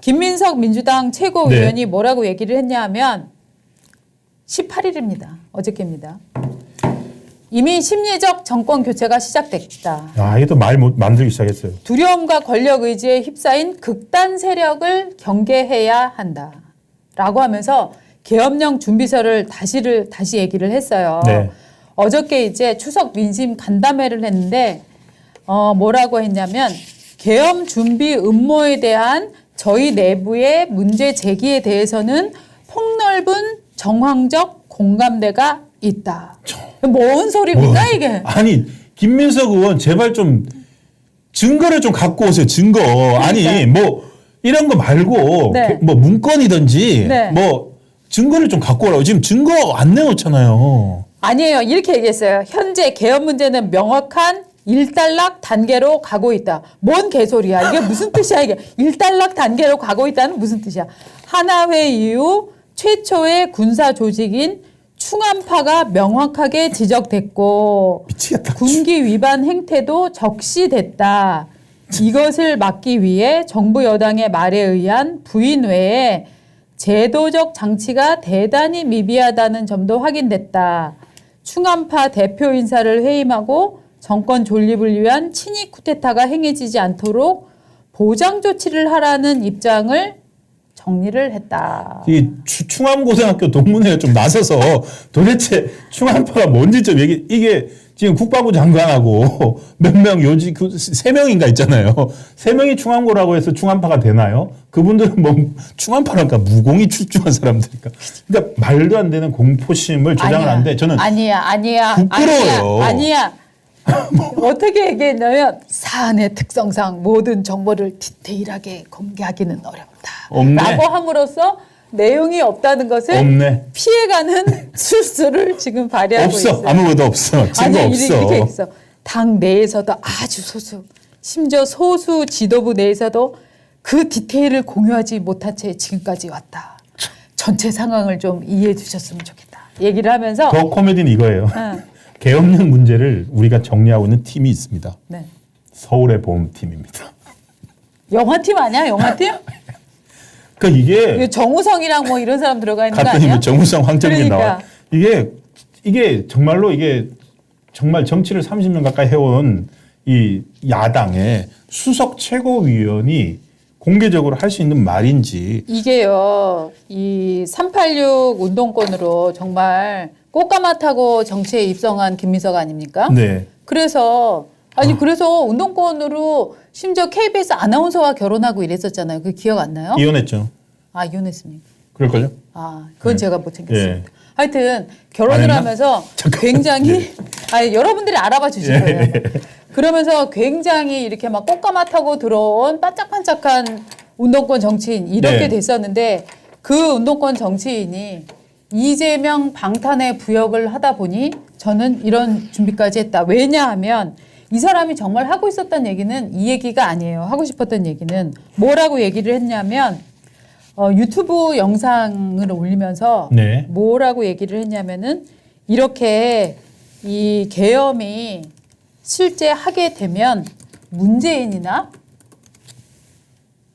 김민석 민주당 최고위원이 뭐라고 얘기를 했냐 하면 18일입니다. 어저께입니다. 이미 심리적 정권 교체가 시작됐다. 아, 이게 또 말 만들기 시작했어요. 두려움과 권력 의지에 휩싸인 극단 세력을 경계해야 한다. 라고 하면서 계엄령 준비서를 다시 얘기를 했어요. 네. 어저께 이제 추석 민심 간담회를 했는데 뭐라고 했냐면 계엄 준비 음모에 대한 저희 내부의 문제 제기에 대해서는 폭넓은 정황적 공감대가 있다. 뭔 소리입니까 이게? 아니 김민석 의원 제발 좀 증거를 좀 갖고 오세요. 증거. 아니 뭐 이런 거 말고 네. 뭐 문건이든지 네. 뭐 증거를 좀 갖고 오라고. 지금 증거 안 내놓잖아요. 아니에요. 이렇게 얘기했어요. 현재 계엄 문제는 명확한 일단락 단계로 가고 있다. 뭔 개소리야. 이게 무슨 뜻이야 이게. 일단락 단계로 가고 있다는 무슨 뜻이야. 하나회 이후 최초의 군사 조직인 충암파가 명확하게 지적됐고 미치겠다. 군기 위반 행태도 적시됐다. 이것을 막기 위해 정부 여당의 말에 의한 부인 외에 제도적 장치가 대단히 미비하다는 점도 확인됐다. 충암파 대표 인사를 해임하고 정권 존립을 위한 친위 쿠데타가 행해지지 않도록 보장 조치를 하라는 입장을 정리를 했다. 이 충암고등학교 동문회가 좀 나서서 도대체 충암파가 뭔지 좀 이게 지금 국방부 장관하고 몇 명 요지 세 명인가 있잖아요. 세 명이 충암고라고 해서 충암파가 되나요? 그분들은 뭐 충암파랄까 무공이 출중한 사람들이니까. 그러니까 말도 안 되는 공포심을 조장을 하는데 저는 아니야. 부끄러워요. 아니야. 어떻게 얘기했냐면 사안의 특성상 모든 정보를 디테일하게 공개하기는 어렵다. 없네. 라고 함으로써 내용이 없다는 것을 없네. 피해가는 수술을 지금 발휘하고 없어. 있어요. 아무것도 없어. 증거 아니, 없어. 이렇게 있어. 당 내에서도 아주 소수, 심지어 소수 지도부 내에서도 그 디테일을 공유하지 못한 채 지금까지 왔다. 전체 상황을 좀 이해해 주셨으면 좋겠다. 얘기를 하면서 더 코미디는 이거예요. 계엄령 문제를 우리가 정리하고 있는 팀이 있습니다. 네. 서울의 보험팀입니다. 영화팀 아니야? 영화팀? 그러니까 이게 정우성이랑 뭐 이런 사람 들어가 있는 거 갔더니 아니야? 뭐 정우성 황정민 그러니까. 나와. 이게 정말로 이게 정말 정치를 30년 가까이 해온 이 야당의 수석 최고위원이 공개적으로 할 수 있는 말인지. 이게요, 이 386 운동권으로 정말 꽃가마 타고 정치에 입성한 김민석 아닙니까? 네. 그래서 그래서 운동권으로 심지어 KBS 아나운서와 결혼하고 이랬었잖아요. 그 기억 안 나요? 이혼했죠. 아, 이혼했습니까? 그럴걸요? 아, 그건 네. 제가 못 챙겼습니다. 예. 하여튼 결혼을 안 하면서 잠깐만. 굉장히 여러분들이 알아봐 주실 거예요. 예. 그러면서 굉장히 이렇게 막 꽃가마 타고 들어온 반짝반짝한 운동권 정치인 이렇게 네. 됐었는데 그 운동권 정치인이 이재명 방탄의 부역을 하다 보니 저는 이런 준비까지 했다. 왜냐하면 이 사람이 정말 하고 있었던 얘기는 이 얘기가 아니에요. 하고 싶었던 얘기는 뭐라고 얘기를 했냐면 유튜브 영상을 올리면서 네. 뭐라고 얘기를 했냐면은 이렇게 이 계엄이 실제 하게 되면 문재인이나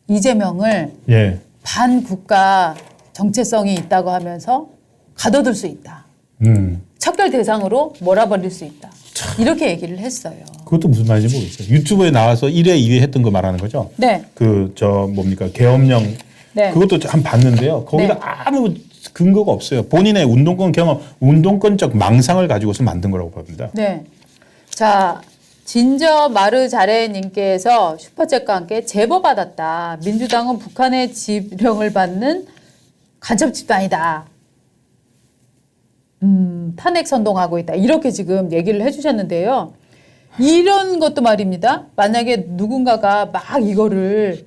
이재명을 예. 반국가 정체성이 있다고 하면서 가둬둘 수 있다. 척결 대상으로 몰아버릴 수 있다. 이렇게 얘기를 했어요. 그것도 무슨 말인지 모르겠어요. 유튜브에 나와서 1회, 2회 했던 거 말하는 거죠? 네. 뭡니까? 계엄령. 네. 그것도 한 봤는데요. 거기다 네. 아무 근거가 없어요. 본인의 운동권 경험, 운동권적 망상을 가지고서 만든 거라고 봅니다. 네. 자, 진저 마르자레님께서 슈퍼챗과 함께 제보 받았다. 민주당은 북한의 지령을 받는 간첩 집단이다. 탄핵 선동하고 있다. 이렇게 지금 얘기를 해주셨는데요. 이런 것도 말입니다. 만약에 누군가가 막 이거를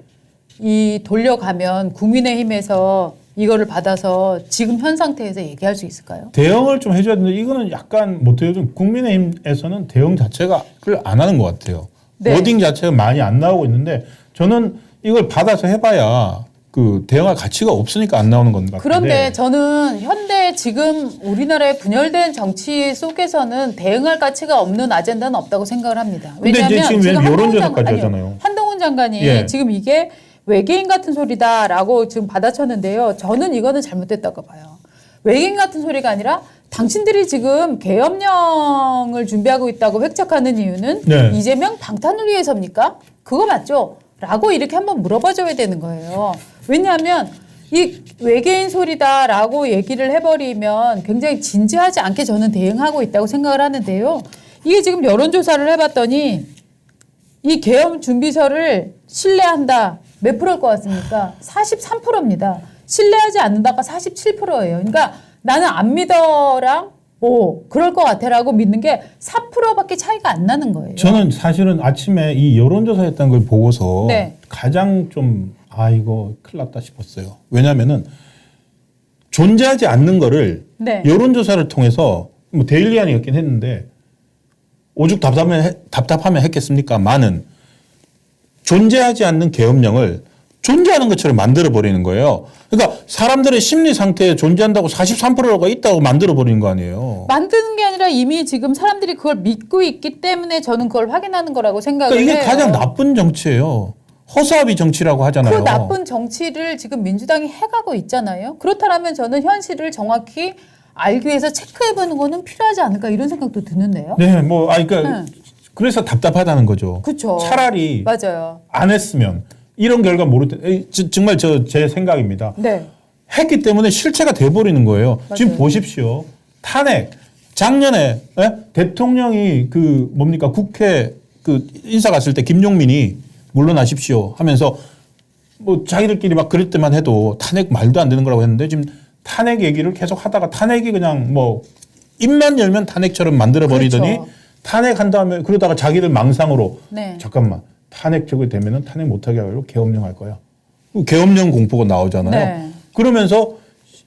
돌려가면 국민의힘에서 이거를 받아서 지금 현 상태에서 얘기할 수 있을까요? 대응을 좀 해줘야 되는데 이거는 약간 못해요. 좀 국민의힘에서는 대응 자체가 안 하는 것 같아요. 네. 워딩 자체가 많이 안 나오고 있는데 저는 이걸 받아서 해봐야 그 대응할 가치가 없으니까 안 나오는 건 같은데. 그런데 저는 현대 지금 우리나라의 분열된 정치 속에서는 대응할 가치가 없는 아젠다는 없다고 생각을 합니다. 근데 이제 왜냐하면 지금 지금 여론조사까지 하잖아요. 한동훈 장관이 예. 지금 이게 외계인 같은 소리다라고 지금 받아쳤는데요. 저는 이거는 잘못됐다고 봐요. 외계인 같은 소리가 아니라 당신들이 지금 계엄령을 준비하고 있다고 획책하는 이유는 네. 이재명 방탄을 위해서입니까? 그거 맞죠? 라고 이렇게 한번 물어봐줘야 되는 거예요. 왜냐하면 이 외계인 소리다라고 얘기를 해버리면 굉장히 진지하지 않게 저는 대응하고 있다고 생각을 하는데요. 이게 지금 여론조사를 해봤더니 이 계엄 준비서를 신뢰한다. 몇 프로일 것 같습니까? 43%입니다. 신뢰하지 않는다가 47%예요. 그러니까 나는 안 믿어랑 그럴 것 같아라고 믿는 게 4%밖에 차이가 안 나는 거예요. 저는 사실은 아침에 이 여론조사했던 걸 보고서 네. 가장 좀 이거 큰일 났다 싶었어요. 왜냐하면은 존재하지 않는 거를 네. 여론조사를 통해서 뭐 데일리안이었긴 했는데 오죽 답답하면 했겠습니까? 많은 존재하지 않는 계엄령을 존재하는 것처럼 만들어 버리는 거예요. 그러니까 사람들의 심리 상태에 존재한다고 43%가 있다고 만들어 버리는 거 아니에요. 만드는 게 아니라 이미 지금 사람들이 그걸 믿고 있기 때문에 저는 그걸 확인하는 거라고 생각을 그러니까 이게 해요. 가장 나쁜 정치예요. 허수아비 정치라고 하잖아요. 그 나쁜 정치를 지금 민주당이 해가고 있잖아요. 그렇다면 저는 현실을 정확히 알기 위해서 체크해보는 거는 필요하지 않을까 이런 생각도 드는데요. 네, 그러니까 그래서 답답하다는 거죠. 그렇죠. 차라리 맞아요. 안 했으면 이런 결과 모를 때 정말 제 생각입니다. 네. 했기 때문에 실체가 돼버리는 거예요. 맞아요. 지금 보십시오. 탄핵 작년에 대통령이 국회 인사 갔을 때 김용민이 물러나십시오 하면서 뭐 자기들끼리 막 그럴 때만 해도 탄핵 말도 안 되는 거라고 했는데 지금 탄핵 얘기를 계속 하다가 탄핵이 그냥 뭐 입만 열면 탄핵처럼 만들어 버리더니 그렇죠. 탄핵한 다음에 그러다가 자기들 망상으로 네. 잠깐만 탄핵 저거 되면은 탄핵 못하게 하려고 계엄령 할 거야. 계엄령 공포가 나오잖아요. 네. 그러면서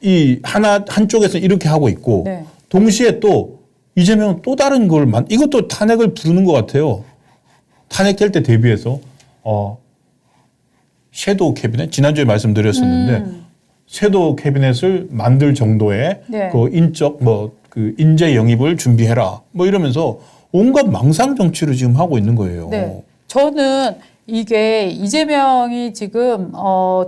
이 한쪽에서 이렇게 하고 있고 네. 동시에 또 이재명은 또 다른 걸 이것도 탄핵을 부르는 것 같아요. 탄핵될 때 대비해서 섀도우 캐비넷 지난주에 말씀드렸었는데 섀도우 캐비넷을 만들 정도의 네. 그 인적 인재 영입을 준비해라 뭐 이러면서 온갖 망상 정치를 지금 하고 있는 거예요. 네. 저는 이게 이재명이 지금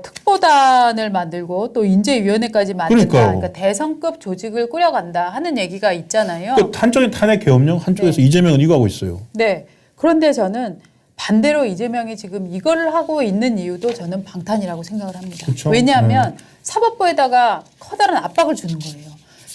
특보단을 만들고 또 인재위원회까지 만든다. 그러니까요. 그러니까 대선급 조직을 꾸려간다 하는 얘기가 있잖아요. 한쪽엔 탄핵 계엄령, 한쪽에서 이재명은 이거 하고 있어요. 네. 그런데 저는 반대로 이재명이 지금 이거를 하고 있는 이유도 저는 방탄이라고 생각을 합니다. 그렇죠. 왜냐하면 사법부에다가 커다란 압박을 주는 거예요.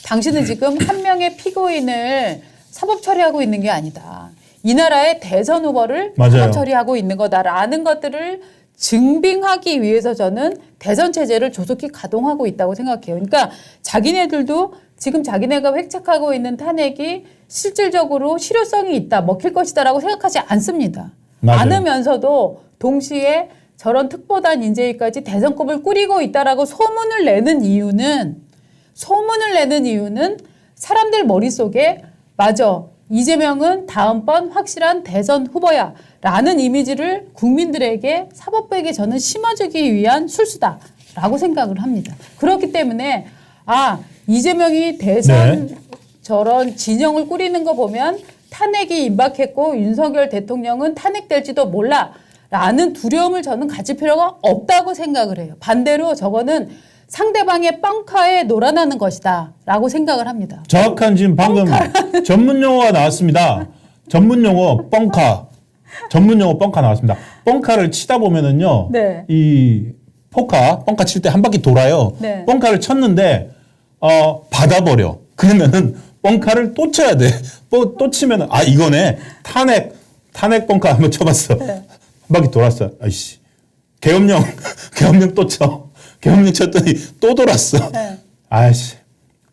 당신은 지금 한 명의 피고인을 사법 처리하고 있는 게 아니다. 이 나라의 대선 후보를 맞아요. 사법 처리하고 있는 거다라는 것들을 증빙하기 위해서 저는 대선 체제를 조속히 가동하고 있다고 생각해요. 그러니까 자기네들도 지금 자기네가 획책하고 있는 탄핵이 실질적으로 실효성이 있다, 먹힐 것이다라고 생각하지 않습니다. 맞아요. 않으면서도 동시에 저런 특보단 인재위까지 대선급을 꾸리고 있다라고 소문을 내는 이유는 사람들 머릿속에 맞아. 이재명은 다음번 확실한 대선 후보야 라는 이미지를 국민들에게 사법부에게 저는 심어주기 위한 술수다라고 생각을 합니다. 그렇기 때문에 이재명이 대선 저런 진영을 꾸리는 거 보면 탄핵이 임박했고 윤석열 대통령은 탄핵될지도 몰라 라는 두려움을 저는 가질 필요가 없다고 생각을 해요. 반대로 저거는 상대방의 뻥카에 놀아나는 것이다 라고 생각을 합니다. 정확한 지금 방금 전문 용어가 나왔습니다. 전문 용어 뻥카 나왔습니다. 뻥카를 치다 보면은요. 네. 이 뻥카 칠 때 한 바퀴 돌아요. 네. 뻥카를 쳤는데 받아버려. 그러면은 뻥카를 또 쳐야 돼. 또 치면은 이거네. 탄핵 뻥카 한번 쳐봤어. 네. 한 바퀴 돌았어. 아이씨. 계엄령 또 쳐. 계엄령 쳤더니 또 돌았어. 네. 아이씨.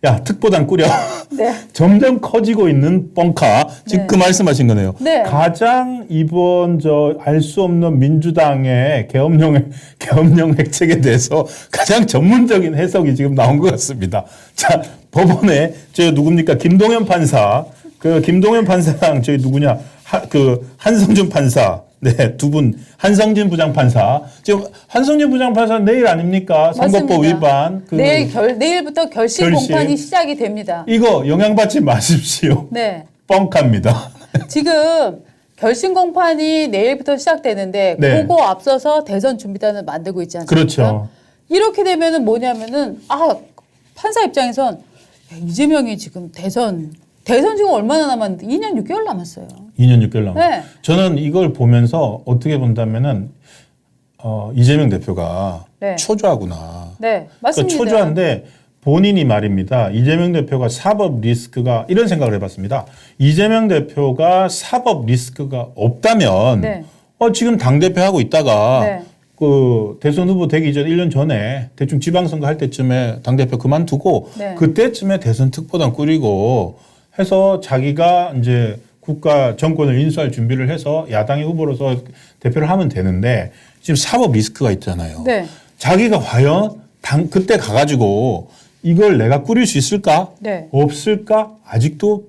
야, 특보단 꾸려. 네. 점점 커지고 있는 뻥카. 지금 네. 그 말씀하신 거네요. 네. 가장 이번 알 수 없는 민주당의 계엄령 획책에 대해서 가장 전문적인 해석이 지금 나온 것 같습니다. 자, 법원에 누굽니까? 김동연 판사. 김동연 판사랑 누구냐? 한성준 판사. 네, 두 분. 한성진 부장판사. 지금 한성진 부장판사 내일 아닙니까? 선거법 맞습니다. 위반. 내일부터 결심 공판이 시작이 됩니다. 이거 영향받지 마십시오. 네. 뻥카입니다. 지금 결심 공판이 내일부터 시작되는데 네. 그거 앞서서 대선 준비단을 만들고 있지 않습니까? 그렇죠. 이렇게 되면은 뭐냐면은 판사 입장에선 야, 이재명이 지금 대선 지금 얼마나 남았는데 2년 6개월 남았어요. 2년 6개월 남았어요. 네. 저는 이걸 보면서 어떻게 본다면은 이재명 대표가 네. 초조하구나. 네, 맞습니다. 그러니까 초조한데 본인이 말입니다. 이재명 대표가 사법 리스크가 이런 생각을 해봤습니다. 이재명 대표가 사법 리스크가 없다면 네. 지금 당대표 하고 있다가 네. 그 대선 후보 되기 전 1년 전에 대충 지방선거 할 때쯤에 당대표 그만두고 네. 그때쯤에 대선 특보단 꾸리고 해서 자기가 이제 국가 정권을 인수할 준비를 해서 야당의 후보로서 대표를 하면 되는데 지금 사법 리스크가 있잖아요. 네. 자기가 과연 그때 가가지고 이걸 내가 꾸릴 수 있을까? 네. 없을까? 아직도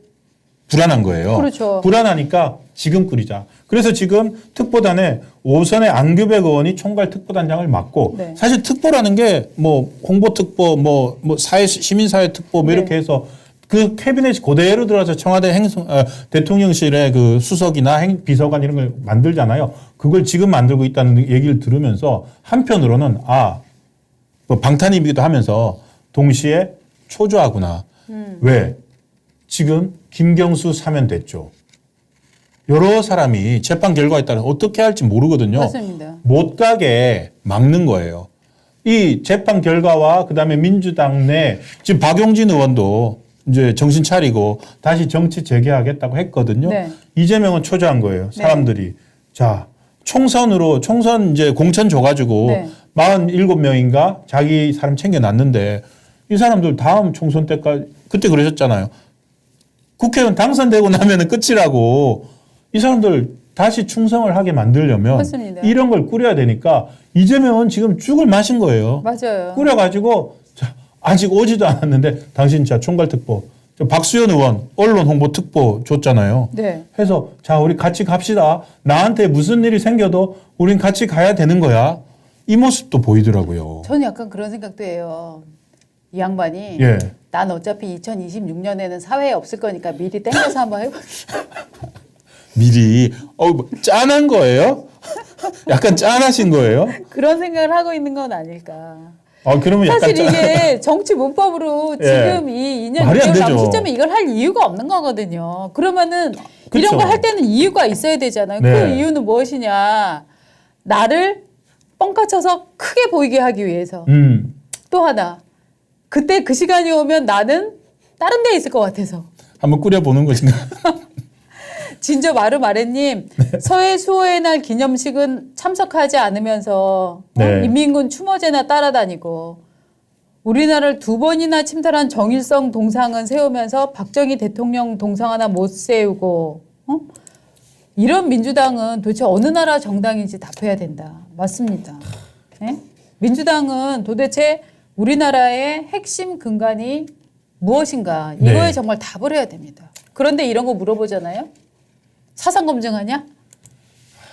불안한 거예요. 그렇죠. 불안하니까 지금 꾸리자. 그래서 지금 특보단에 오선의 안규백 의원이 총괄 특보단장을 맡고 네. 사실 특보라는 게 뭐 홍보특보, 뭐 시민사회 특보 뭐 이렇게 네. 해서 그 캐비넷이 그대로 들어가서 청와대 대통령실의 그 수석이나 비서관 이런 걸 만들잖아요. 그걸 지금 만들고 있다는 얘기를 들으면서 한편으로는 뭐 방탄이기도 하면서 동시에 초조하구나. 왜? 지금 김경수 사면 됐죠. 여러 사람이 재판 결과에 따라 어떻게 할지 모르거든요. 맞습니다. 못 가게 막는 거예요. 이 재판 결과와 그다음에 민주당 내 지금 박용진 의원도 이제 정신 차리고 다시 정치 재개하겠다고 했거든요. 네. 이재명은 초조한 거예요. 사람들이. 자, 총선 이제 공천 줘가지고 네. 47명인가 자기 사람 챙겨놨는데 이 사람들 다음 총선 때까지 그때 그러셨잖아요. 국회의원 당선되고 나면은 끝이라고 이 사람들 다시 충성을 하게 만들려면 맞습니다. 이런 걸 꾸려야 되니까 이재명은 지금 죽을 마신 거예요. 맞아요. 꾸려가지고 자, 아직 오지도 않았는데 당신 자 총괄특보 박수현 의원 언론 홍보 특보 줬잖아요. 네. 해서 자 우리 같이 갑시다. 나한테 무슨 일이 생겨도 우린 같이 가야 되는 거야. 이 모습도 보이더라고요. 저는 약간 그런 생각도 해요. 이 양반이 예. 난 어차피 2026년에는 사회에 없을 거니까 미리 땡겨서 한번 해볼게. 미리 뭐 짠한 거예요? 약간 짠하신 거예요? 그런 생각을 하고 있는 건 아닐까. 그러면 약간 사실 이게 정치 문법으로 예. 지금 이 2년 말이 안 6개월 남은 되죠. 시점에 이걸 할 이유가 없는 거거든요. 그러면은 그쵸. 이런 걸 할 때는 이유가 있어야 되잖아요. 네. 그 이유는 무엇이냐. 나를 뻥카쳐서 크게 보이게 하기 위해서. 또 하나. 그때 그 시간이 오면 나는 다른 데에 있을 것 같아서. 한번 꾸려보는 것인가? 진저 마르마레님 네. 서해 수호의 날 기념식은 참석하지 않으면서 네. 인민군 추모제나 따라다니고 우리나라를 2번이나 침탈한 정일성 동상은 세우면서 박정희 대통령 동상 하나 못 세우고 이런 민주당은 도대체 어느 나라 정당인지 답해야 된다. 맞습니다. 네? 민주당은 도대체 우리나라의 핵심 근간이 무엇인가 이거에 네. 정말 답을 해야 됩니다. 그런데 이런 거 물어보잖아요. 사상 검증하냐?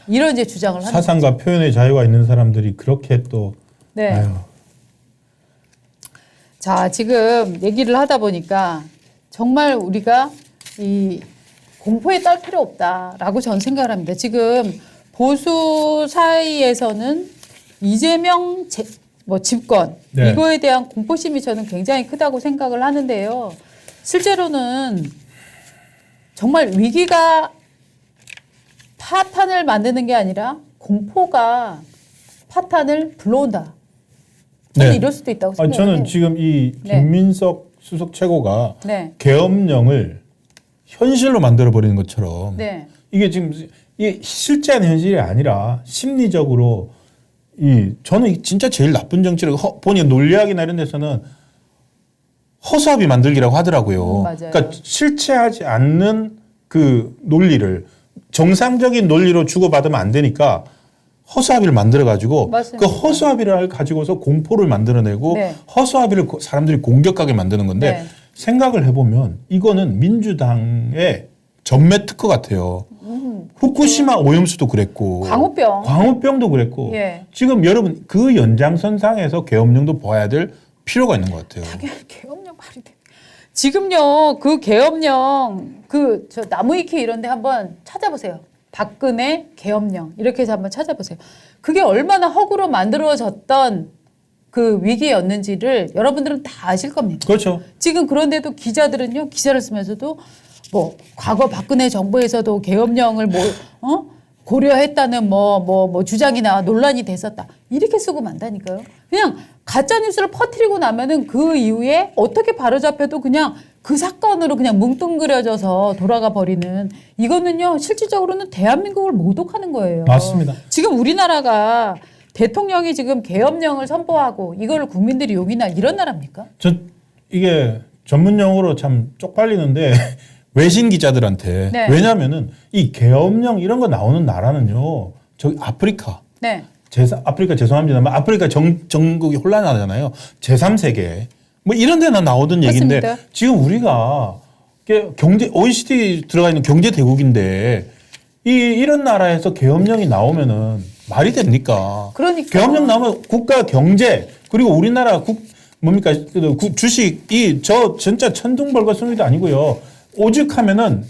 이런 이제 주장을 하는 사상과 표현의 자유가 있는 사람들이 그렇게 또 네. 아유. 자, 지금 얘기를 하다 보니까 정말 우리가 이 공포에 떨 필요 없다라고 저는 생각을 합니다. 지금 보수 사이에서는 이재명 집권 네. 이거에 대한 공포심이 저는 굉장히 크다고 생각을 하는데요. 실제로는 정말 위기가 파탄을 만드는 게 아니라 공포가 파탄을 불러온다. 저는 네. 이럴 수도 있다고 생각해요. 저는 지금 이 네. 김민석 수석 최고가 네. 계엄령을 현실로 만들어 버리는 것처럼 네. 이게 지금 이게 실제한 현실이 아니라 심리적으로 저는 진짜 제일 나쁜 정치를 보니 논리학이나 이런 데서는 허수아비 만들기라고 하더라고요. 맞아요. 그러니까 실체하지 않는 그 논리를 정상적인 논리로 주고받으면 안 되니까 허수아비를 만들어 가지고 맞습니다. 그 허수아비를 가지고서 공포를 만들어내고 네. 허수아비를 사람들이 공격하게 만드는 건데 네. 생각을 해보면 이거는 민주당의 전매 특허 같아요. 후쿠시마 오염수도 그랬고 광우병도 그랬고 예. 지금 여러분 그 연장선상에서 계엄령도 봐야 될 필요가 있는 것 같아요. 당연히 계엄령 말이 돼. 지금요 그 계엄령 저 나무위키 이런데 한번 찾아보세요. 박근혜 계엄령 이렇게 해서 한번 찾아보세요. 그게 얼마나 허구로 만들어졌던 그 위기였는지를 여러분들은 다 아실 겁니다. 그렇죠. 지금 그런데도 기자들은요, 기사를 쓰면서도 뭐 과거 박근혜 정부에서도 계엄령을 고려했다는 뭐 주장이나 논란이 됐었다. 이렇게 쓰고 만다니까요. 그냥 가짜 뉴스를 퍼뜨리고 나면은 그 이후에 어떻게 바로잡혀도 그냥 그 사건으로 그냥 뭉뚱그려져서 돌아가 버리는, 이거는요 실질적으로는 대한민국을 모독하는 거예요. 맞습니다. 지금 우리나라가 대통령이 지금 계엄령을 선포하고 이걸 국민들이 용인할 이런 나라입니까? 이게 전문 용어로 참 쪽팔리는데 외신 기자들한테 네. 왜냐하면은 이 계엄령 이런 거 나오는 나라는요 저기 아프리카 네. 아프리카 죄송합니다만 아프리카 전국이 혼란하잖아요. 제3세계 뭐 이런 데나 나오던 얘기인데 맞습니다. 지금 우리가 경제 OECD 들어가 있는 경제 대국인데 이런 나라에서 계엄령이 나오면은 말이 됩니까? 그러니까. 계엄령 나오면 국가 경제 그리고 우리나라 뭡니까 주식이 진짜 천둥벌거숭이도 아니고요. 오죽하면은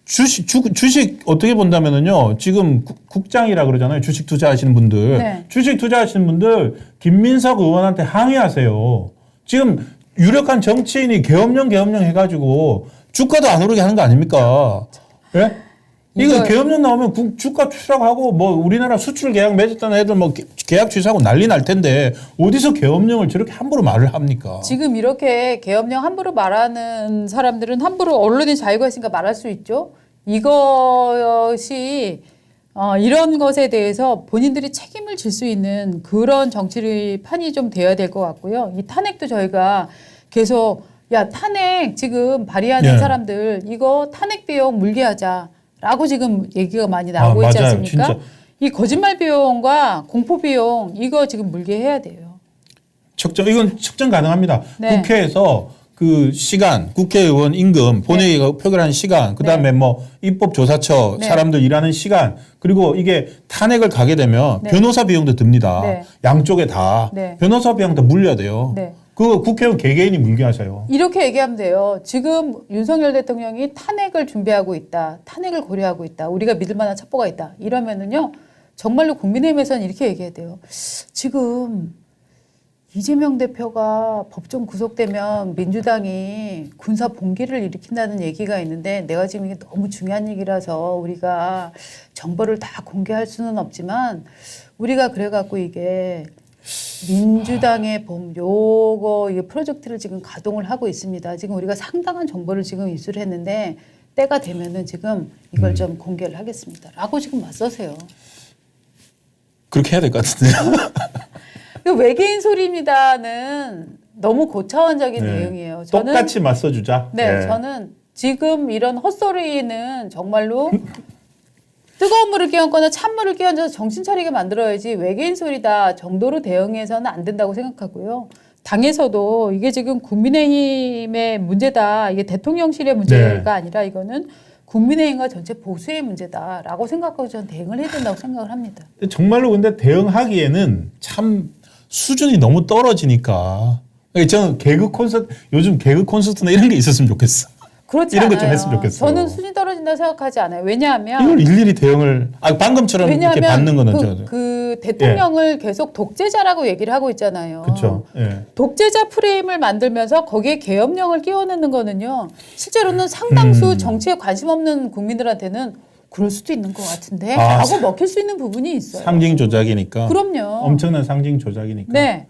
주식 어떻게 본다면은요. 지금 국장이라 그러잖아요. 주식 투자하시는 분들. 네. 주식 투자하시는 분들 김민석 의원한테 항의하세요. 지금 유력한 정치인이 계엄령 해가지고 주가도 안 오르게 하는 거 아닙니까? 예? 이거 계엄령 나오면 주가 추락하고 뭐 우리나라 수출 계약 맺었다는 애들 뭐 계약 취소하고 난리 날 텐데 어디서 계엄령을 저렇게 함부로 말을 합니까? 지금 이렇게 계엄령 함부로 말하는 사람들은 함부로 언론의 자유가 있으니까 말할 수 있죠. 이것이 이런 것에 대해서 본인들이 책임을 질 수 있는 그런 정치판이 좀 되어야 될 것 같고요. 이 탄핵도 저희가 계속 탄핵 지금 발의하는 네. 사람들 이거 탄핵 비용 물게하자라고 지금 얘기가 많이 나오고 있지 맞아요. 않습니까? 진짜. 이 거짓말 비용과 공포 비용 이거 지금 물게해야 돼요. 이건 측정 가능합니다. 네. 국회에서 그 시간, 국회의원 임금, 본회의가 표결하는 시간, 그 다음에 뭐 입법조사처 네. 사람들 일하는 시간, 그리고 이게 탄핵을 가게 되면 네. 변호사 비용도 듭니다. 네. 양쪽에 다. 네. 변호사 비용 다 물려야 돼요. 네. 그거 국회의원 개개인이 물게 하세요. 이렇게 얘기하면 돼요. 지금 윤석열 대통령이 탄핵을 준비하고 있다. 탄핵을 고려하고 있다. 우리가 믿을 만한 첩보가 있다. 이러면은요. 정말로 국민의힘에서는 이렇게 얘기해야 돼요. 지금 이재명 대표가 법정 구속되면 민주당이 군사 봉기를 일으킨다는 얘기가 있는데 내가 지금 이게 너무 중요한 얘기라서 우리가 정보를 다 공개할 수는 없지만 우리가 그래갖고 이게 민주당의 이게 프로젝트를 지금 가동을 하고 있습니다. 지금 우리가 상당한 정보를 지금 입수를 했는데 때가 되면은 지금 이걸 좀 공개를 하겠습니다. 라고 지금 맞서세요. 그렇게 해야 될 것 같은데요. 외계인 소리입니다는 너무 고차원적인 네. 내용이에요. 똑같이 맞서주자. 네, 저는 지금 이런 헛소리는 정말로 뜨거운 물을 끼얹거나 찬물을 끼얹어서 정신 차리게 만들어야지 외계인 소리다 정도로 대응해서는 안 된다고 생각하고요. 당에서도 이게 지금 국민의힘의 문제다. 이게 대통령실의 문제가 아니라 이거는 국민의힘과 전체 보수의 문제다라고 생각하고 저는 대응을 해야 된다고 생각을 합니다. 정말로 근데 대응하기에는 참 수준이 너무 떨어지니까. 저는 요즘 개그 콘서트나 이런 게 있었으면 좋겠어. 그렇지 이런 것 않아요. 좀 했으면 좋겠어요. 저는 수준이 떨어진다고 생각하지 않아요. 왜냐하면 이걸 일일이 대응을 방금처럼 이렇게 받는 거는 그 대통령을 계속 독재자라고 얘기를 하고 있잖아요. 그렇죠. 예. 독재자 프레임을 만들면서 거기에 계엄령을 끼워넣는 거는요. 실제로는 상당수 정치에 관심 없는 국민들한테는 그럴 수도 있는 것 같은데 라고 먹힐 수 있는 부분이 있어요. 상징 조작이니까. 그럼요. 엄청난 상징 조작이니까. 네.